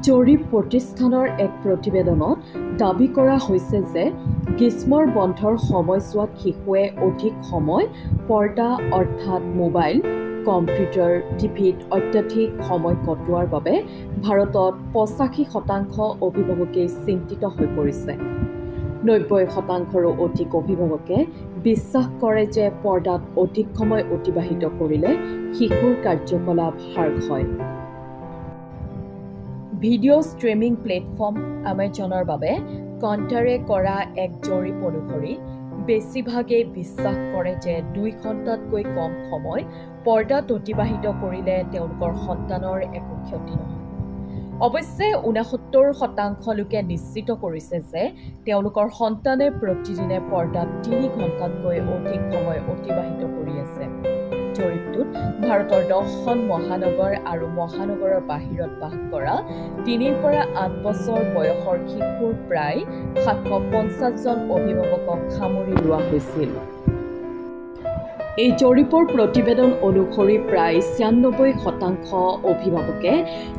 জৰীপ প্ৰতিষ্ঠানৰ এক প্ৰতিবেদনত দাবী কৰা হৈছে যে গ্ৰীষ্মৰ বন্ধৰ সময়ছোৱাত শিশুৱে অধিক সময় পৰ্দা অৰ্থাৎ মোবাইল, কম্পিউটাৰ, টিভিত অত্যাধিক সময় কটোৱাৰ বাবে ভাৰতত ৮৫% অভিভাৱকেই চিন্তিত হৈ পৰিছে। ৯০%ৰো অধিক অভিভাৱকে বিশ্বাস কৰে যে পৰ্দাত অধিক সময় অতিবাহিত কৰিলে শিশুৰ কাৰ্যকলাপ হ্ৰাস হয়। ভিডিঅ' ষ্ট্ৰিমিং প্লেটফৰ্ম আমাজনৰ বাবে কণ্টাৰে কৰা এক জৰীপ অনুসৰি বেছিভাগেই বিশ্বাস কৰে যে ২ ঘণ্টাতকৈ কম সময় পৰ্দাত অতিবাহিত কৰিলে তেওঁলোকৰ সন্তানৰ একো ক্ষতি নহয়। অৱশ্যে ৬৯% লোকে নিশ্চিত কৰিছে যে তেওঁলোকৰ সন্তানে প্ৰতিদিনে পৰ্দাত ৩ ঘণ্টাতকৈ অধিক সময় অতিবাহিত কৰি আছে। জৰীপটোত ভাৰতৰ 10খন মহানগৰ আৰু মহানগৰৰ বাহিৰত বাস কৰা ৩ৰ পৰা ৮ বছৰ বয়সৰ শিশুৰ প্ৰায় ৭৫০ জন অভিভাৱকক সামৰি লোৱা হৈছিল। এই জৰীপৰ প্ৰতিবেদন অনুসৰি প্ৰায় ৯৬% অভিভাৱকে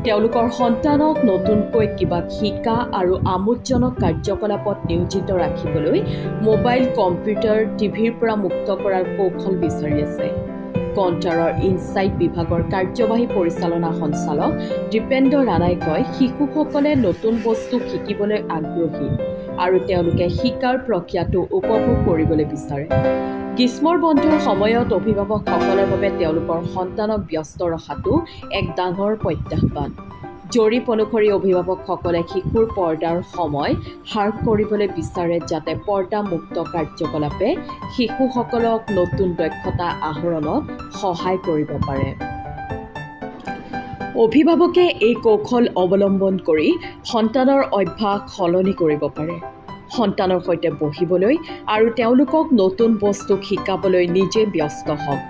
তেওঁলোকৰ সন্তানক নতুনকৈ কিবা শিকা আৰু আমোদজনক কাৰ্যকলাপত নিয়োজিত ৰাখিবলৈ মোবাইল, কম্পিউটাৰ, টিভিৰ পৰা মুক্ত কৰাৰ কৌশল বিচাৰি আছে। কণ্টাৰৰ ইনচাইট বিভাগৰ কাৰ্যবাহী পৰিচালনা সঞ্চালক দীপেন্দ্ৰ ৰাণাই কয়, শিশুসকলে নতুন বস্তু শিকিবলৈ আগ্ৰহী আৰু তেওঁলোকে শিকাৰ প্ৰক্ৰিয়াটো উপভোগ কৰিবলৈ বিচাৰে। গ্ৰীষ্মৰ বন্ধৰ সময়ত অভিভাৱকসকলৰ বাবে তেওঁলোকৰ সন্তানক ব্যস্ত ৰখাটো এক ডাঙৰ প্ৰত্যাহ্বান। জৰীপ অনুসৰি অভিভাৱকসকলে শিশুৰ পৰ্দাৰ সময় হ্ৰাস কৰিবলৈ বিচাৰে যাতে পৰ্দামুক্ত কাৰ্যকলাপে শিশুসকলক নতুন দক্ষতা আহৰণত সহায় কৰিব পাৰে। অভিভাৱকে এই কৌশল অৱলম্বন কৰি সন্তানৰ অভ্যাস সলনি কৰিব পাৰে। সন্তানৰ সৈতে বহিবলৈ আৰু তেওঁলোকক নতুন বস্তু শিকাবলৈ নিজে ব্যস্ত হওক।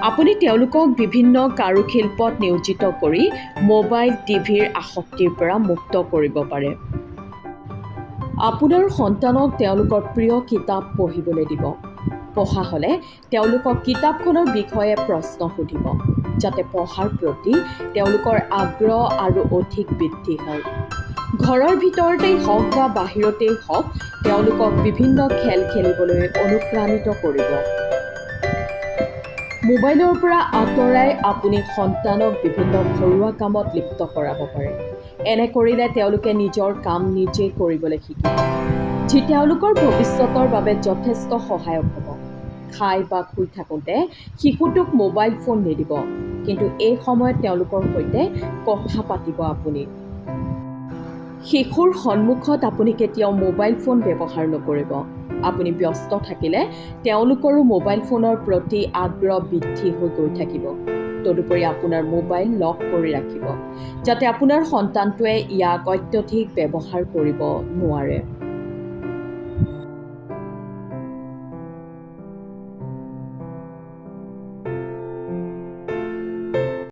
আপুনি তেওঁলোকক বিভিন্ন কাৰুশিল্পত নিয়োজিত কৰি মোবাইল, টিভিৰ আসক্তিৰ পৰা মুক্ত কৰিব পাৰে। আপোনাৰ সন্তানক তেওঁলোকৰ প্ৰিয় কিতাপ পঢ়িবলৈ দিব। পঢ়া হ'লে তেওঁলোকক কিতাপখনৰ বিষয়ে প্ৰশ্ন সুধিব, যাতে পঢ়াৰ প্ৰতি তেওঁলোকৰ আগ্ৰহ আৰু অধিক বৃদ্ধি হয়। ঘৰৰ ভিতৰতেই হওক বা বাহিৰতেই হওক, তেওঁলোকক বিভিন্ন খেল খেলিবলৈ অনুপ্ৰাণিত কৰিব। মোবাইলৰ পৰা আঁতৰাই আপুনি সন্তানক বিভিন্ন ঘৰুৱা কামত লিপ্ত কৰাব পাৰে। এনে কৰিলে তেওঁলোকে নিজৰ কাম নিজেই কৰিবলৈ শিকিব, যি তেওঁলোকৰ ভৱিষ্যতৰ বাবে যথেষ্ট সহায়ক হ'ব। খাই বা শুই থাকোঁতে শিশুটোক মোবাইল ফোন নিদিব, কিন্তু এই সময়ত তেওঁলোকৰ সৈতে কথা পাতিব আপুনি। শিশুৰ সন্মুখত আপুনি কেতিয়াও মোবাইল ফোন ব্যৱহাৰ নকৰিব। আপুনি ব্যস্ত থাকিলে তেওঁলোকৰো মোবাইল ফোনৰ প্ৰতি আগ্ৰহ বৃদ্ধি হৈ গৈ থাকিব। তদুপৰি আপোনাৰ মোবাইল লক কৰি ৰাখিব, যাতে আপোনাৰ সন্তানটোৱে ইয়াক অত্যধিক ব্যৱহাৰ কৰিব নোৱাৰে।